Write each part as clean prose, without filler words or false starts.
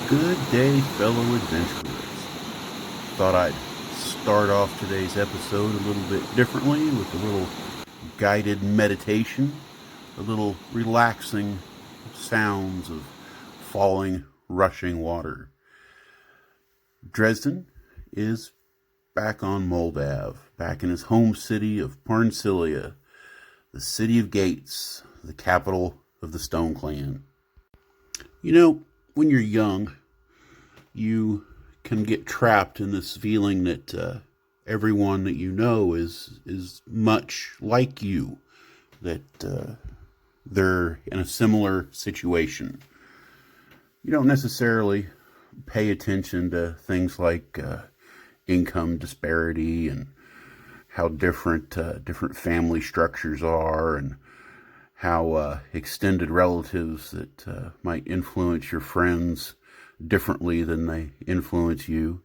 Good day, fellow adventurers. Thought I'd start off today's episode a little bit differently with a little guided meditation, a little relaxing sounds of falling, rushing water. Dresden is back on Moldav, back in his home city of Parnsilia, the city of gates, the capital of the Stone Clan. You know, when you're young, you can get trapped in this feeling that everyone that you know is much like you, that they're in a similar situation. You don't necessarily pay attention to things like income disparity and how different family structures are, and how extended relatives that might influence your friends differently than they influence you.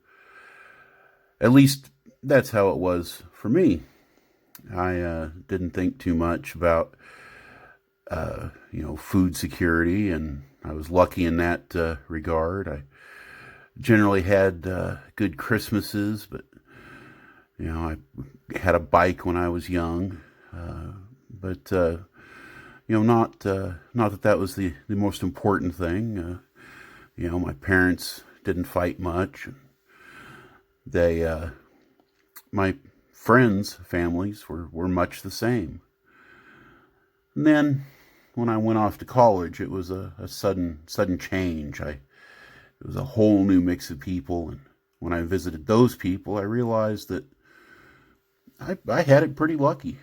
At least that's how it was for me. I didn't think too much about food security, and I was lucky in that regard. I generally had good Christmases, but I had a bike when I was young, but not that was the most important thing. My parents didn't fight much. They, my friends' families were much the same. And then when I went off to college, it was a sudden change. It was a whole new mix of people, and when I visited those people, I realized that I had it pretty lucky.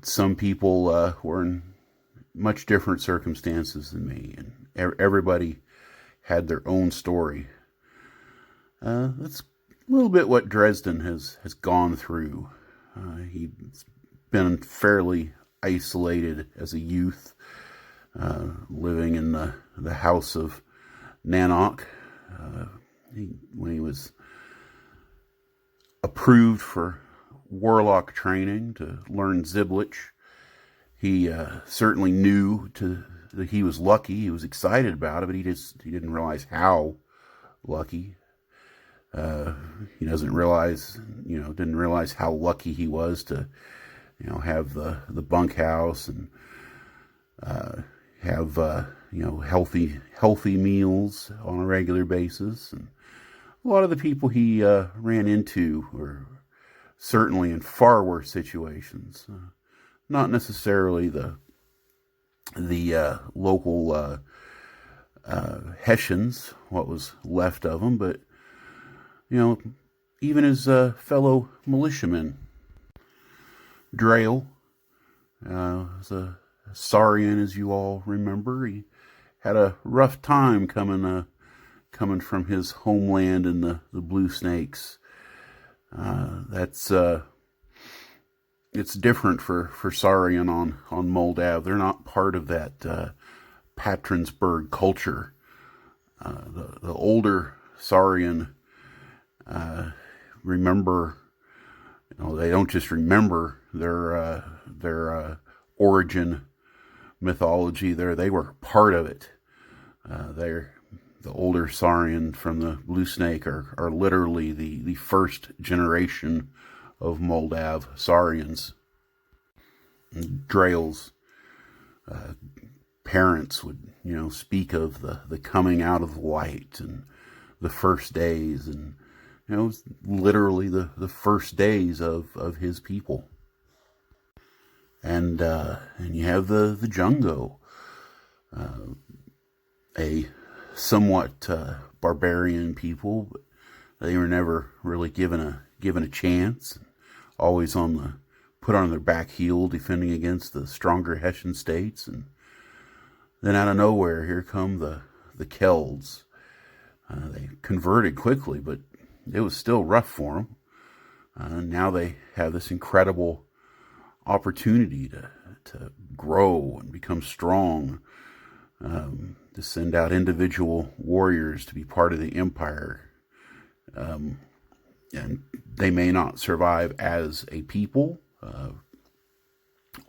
Some people were in much different circumstances than me, and everybody had their own story. That's a little bit what Dresden has gone through. He's been fairly isolated as a youth, living in the house of Nanok. When he was approved for warlock training to learn Ziblich, he certainly knew that he was lucky. He was excited about it, but he didn't realize how lucky. He didn't realize how lucky he was to, have the bunkhouse and have healthy meals on a regular basis. And a lot of the people he ran into were certainly in far worse situations. Not necessarily the local Hessians, what was left of them, but even his fellow militiamen. Drail was a Saurian, as you all remember. He had a rough time coming from his homeland in the Blue Snakes. It's different for Saurian on Moldav. They're not part of that Patronsburg culture. The older Saurian remember, they don't just remember their origin mythology. They were part of it. The older Saurian from the Blue Snake are literally the first generation of Moldav Saurians. Drail's parents would, speak of the coming out of the light and the first days, and it was literally the first days of his people. And you have the Jungo, a somewhat barbarian people, but they were never really given a chance. Always put on their back heel, defending against the stronger Hessian states. And then out of nowhere, here come the Kelds. They converted quickly, but it was still rough for them. Now they have this incredible opportunity to grow and become strong, to send out individual warriors to be part of the empire. And they may not survive as a people,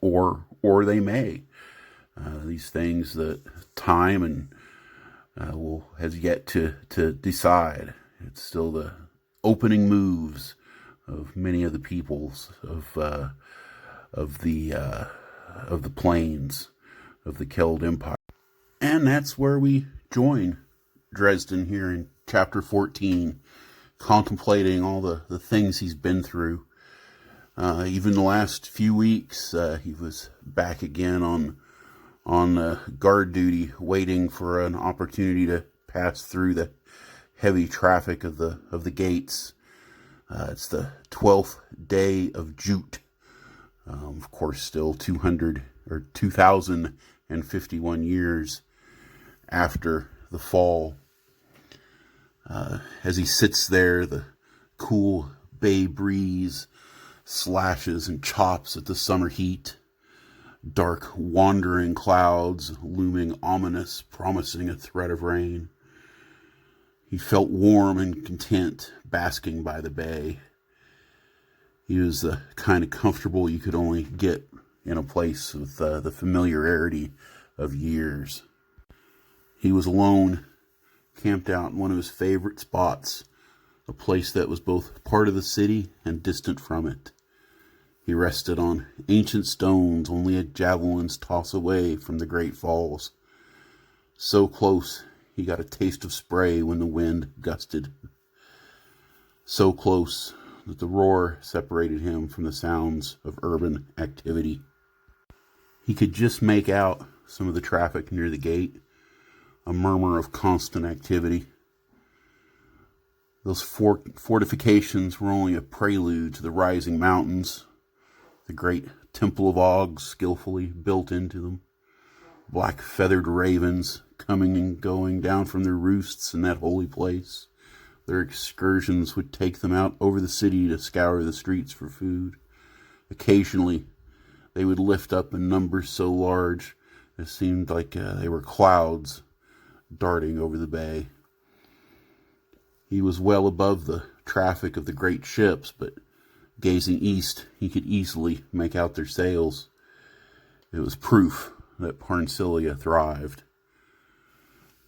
or they may. These things that time and has yet to decide. It's still the opening moves of many of the peoples of the plains of the Keld Empire. And that's where we join Dresden here in chapter 14, contemplating all the things he's been through. Even the last few weeks, he was back again on guard duty, waiting for an opportunity to pass through the heavy traffic of the gates. It's the 12th day of Jute. Of course, still 2051 years after the fall. As he sits there, the cool bay breeze slashes and chops at the summer heat. Dark, wandering clouds looming ominous, promising a threat of rain. He felt warm and content, basking by the bay. He was the kind of comfortable you could only get in a place with the familiarity of years. He was alone, camped out in one of his favorite spots, a place that was both part of the city and distant from it. He rested on ancient stones only a javelin's toss away from the great falls. So close, he got a taste of spray when the wind gusted. So close that the roar separated him from the sounds of urban activity. He could just make out some of the traffic near the gate, a murmur of constant activity. Those fortifications were only a prelude to the rising mountains, the great Temple of Og skillfully built into them, black feathered ravens coming and going down from their roosts in that holy place. Their excursions would take them out over the city to scour the streets for food. Occasionally, they would lift up in numbers so large it seemed like they were clouds darting over the bay. He was well above the traffic of the great ships, but gazing east, he could easily make out their sails. It was proof that Parnsilia thrived.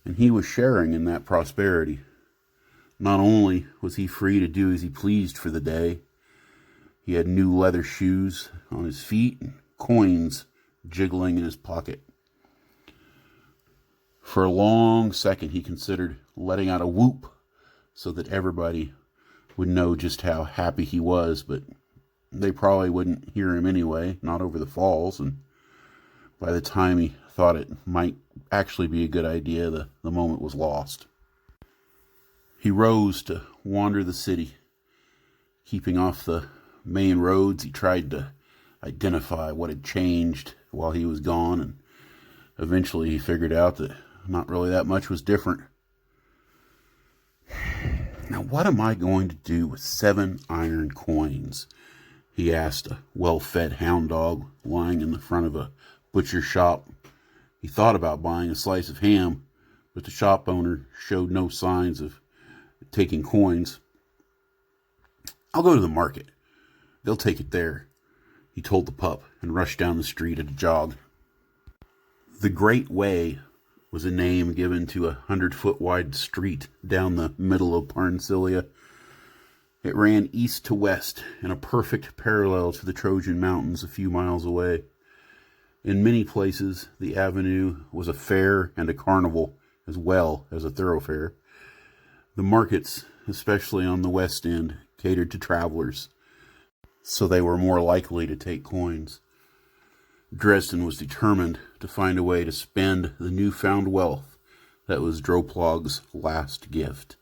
And he was sharing in that prosperity. Not only was he free to do as he pleased for the day, he had new leather shoes on his feet and coins jiggling in his pocket. For a long second, he considered letting out a whoop so that everybody would know just how happy he was, but they probably wouldn't hear him anyway, not over the falls, and by the time he thought it might actually be a good idea, the moment was lost. He rose to wander the city. Keeping off the main roads, he tried to identify what had changed while he was gone, and eventually he figured out that not really that much was different. Now, what am I going to do with 7 iron coins? He asked a well-fed hound dog lying in the front of a butcher shop. He thought about buying a slice of ham, but the shop owner showed no signs of taking coins. "I'll go to the market. They'll take it there," he told the pup, and rushed down the street at a jog. The Great Way was a name given to a 100-foot wide street down the middle of Parnsilia. It ran east to west in a perfect parallel to the Trojan Mountains a few miles away. In many places, the avenue was a fair and a carnival, as well as a thoroughfare. The markets, especially on the west end, catered to travelers, so they were more likely to take coins. Dresden was determined to find a way to spend the newfound wealth that was Droplog's last gift.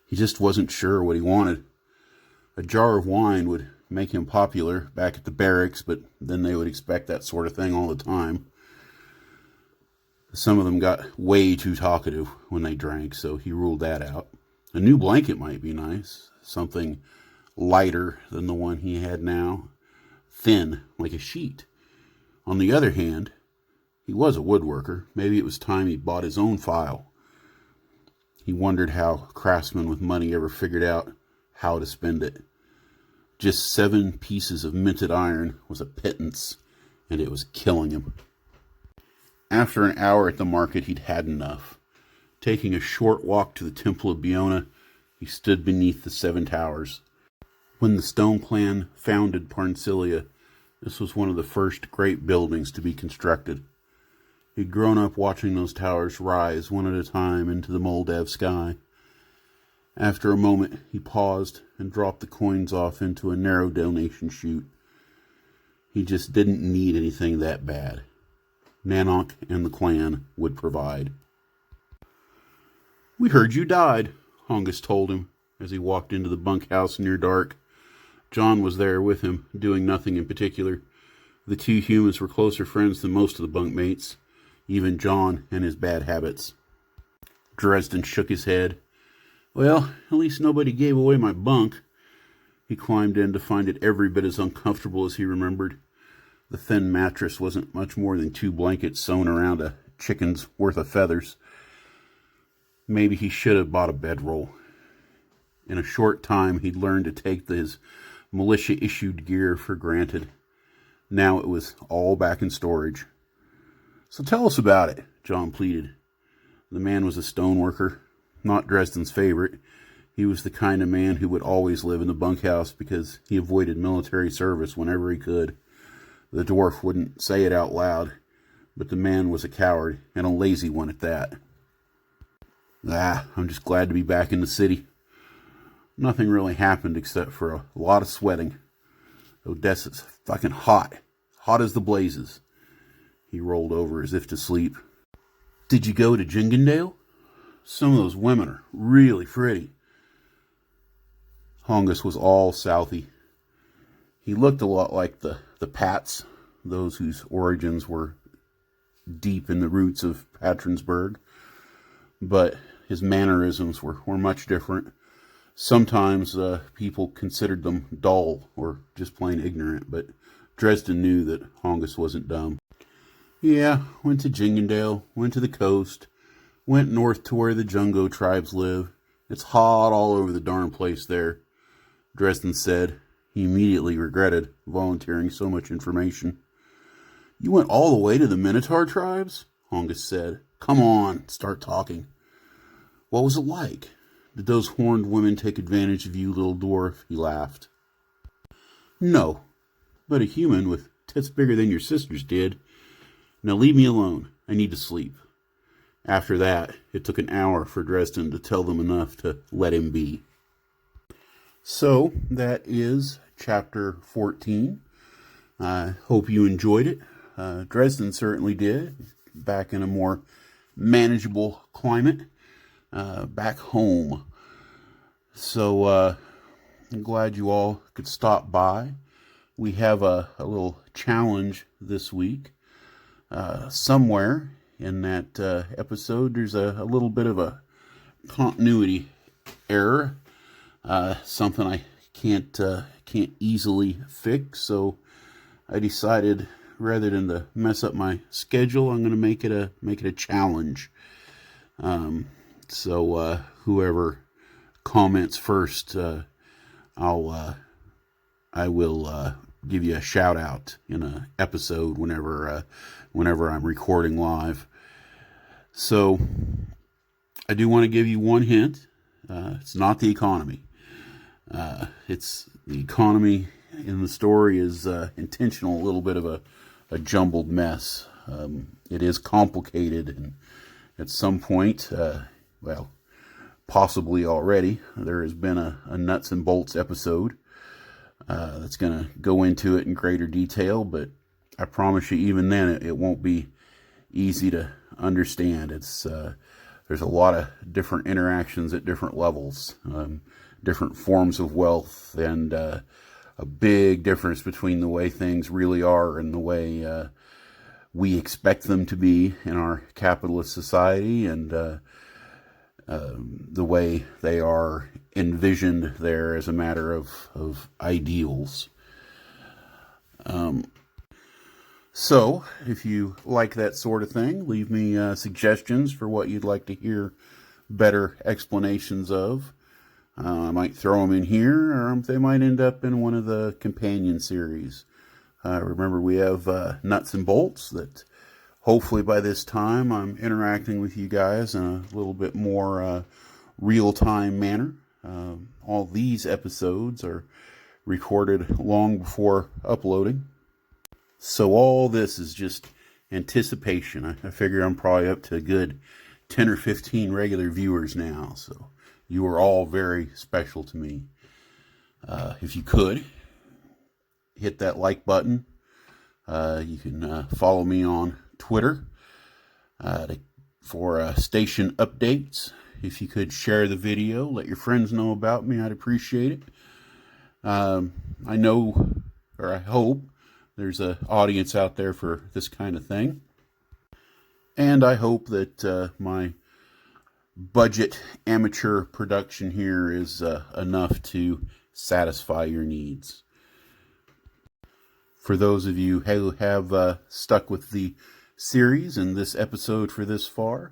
He just wasn't sure what he wanted. A jar of wine would make him popular back at the barracks, but then they would expect that sort of thing all the time. Some of them got way too talkative when they drank, so he ruled that out. A new blanket might be nice, something lighter than the one he had now, thin like a sheet. On the other hand, he was a woodworker. Maybe it was time he bought his own file. He wondered how craftsmen with money ever figured out how to spend it. Just 7 pieces of minted iron was a pittance, and it was killing him. After an hour at the market, he'd had enough. Taking a short walk to the Temple of Biona, he stood beneath the 7 towers. When the stone clan founded Parnsilia, this was one of the first great buildings to be constructed. He'd grown up watching those towers rise one at a time into the Moldav sky. After a moment, he paused and dropped the coins off into a narrow donation chute. He just didn't need anything that bad. Nanok and the clan would provide. "We heard you died," Hongus told him as he walked into the bunkhouse near dark. John was there with him, doing nothing in particular. The 2 humans were closer friends than most of the bunkmates, even John and his bad habits. Dresden shook his head. "Well, at least nobody gave away my bunk." He climbed in to find it every bit as uncomfortable as he remembered. The thin mattress wasn't much more than 2 blankets sewn around a chicken's worth of feathers. Maybe he should have bought a bedroll. In a short time, he'd learned to take his militia-issued gear for granted. Now it was all back in storage. "So tell us about it," John pleaded. The man was a stoneworker, not Dresden's favorite. He was the kind of man who would always live in the bunkhouse because he avoided military service whenever he could. The dwarf wouldn't say it out loud, but the man was a coward, and a lazy one at that. "I'm just glad to be back in the city. Nothing really happened except for a lot of sweating. Odessa's fucking hot. Hot as the blazes." He rolled over as if to sleep. "Did you go to Jingendale? Some of those women are really pretty." Hongus was all Southie. He looked a lot like the Pats, those whose origins were deep in the roots of Patronsburg, but his mannerisms were much different. Sometimes people considered them dull or just plain ignorant, but Dresden knew that Hongus wasn't dumb. "Yeah, went to Jingendale, went to the coast, went north to where the Jungo tribes live. It's hot all over the darn place there," Dresden said. He immediately regretted volunteering so much information. "You went all the way to the Minotaur tribes?" Hongus said. "Come on, start talking. What was it like? Did those horned women take advantage of you, little dwarf?" He laughed. "No, but a human with tits bigger than your sister's did. Now leave me alone. I need to sleep." After that, it took an hour for Dresden to tell them enough to let him be. So, that is chapter 14. I hope you enjoyed it. Dresden certainly did. Back in a more manageable climate. Back home. So, I'm glad you all could stop by. We have a little challenge this week. Somewhere in that episode, there's a little bit of a continuity error. Something I can't easily fix, so I decided rather than to mess up my schedule, I'm going to make it a challenge. So whoever comments first, I will give you a shout out in an episode whenever I'm recording live. So I do want to give you one hint. It's not the economy. It's the economy in the story is intentional, a little bit of a jumbled mess. It is complicated, and at some point, possibly already, there has been a nuts and bolts episode that's going to go into it in greater detail, but I promise you, even then, it won't be easy to understand. There's a lot of different interactions at different levels, different forms of wealth, and a big difference between the way things really are and the way we expect them to be in our capitalist society, and the way they are envisioned there as a matter of ideals. So, if you like that sort of thing, leave me suggestions for what you'd like to hear better explanations of. I might throw them in here, or they might end up in one of the companion series. Remember, we have Nuts and Bolts that Hopefully by this time I'm interacting with you guys in a little bit more real-time manner. All these episodes are recorded long before uploading. So all this is just anticipation. I figure I'm probably up to a good 10 or 15 regular viewers now. So you are all very special to me. If you could, hit that like button. You can follow me on Twitter for station updates. If you could share the video, let your friends know about me, I'd appreciate it. I know, or I hope, there's an audience out there for this kind of thing. And I hope that my budget amateur production here is enough to satisfy your needs. For those of you who have stuck with the series and this episode for this far,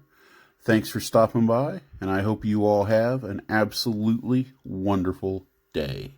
thanks for stopping by, and I hope you all have an absolutely wonderful day.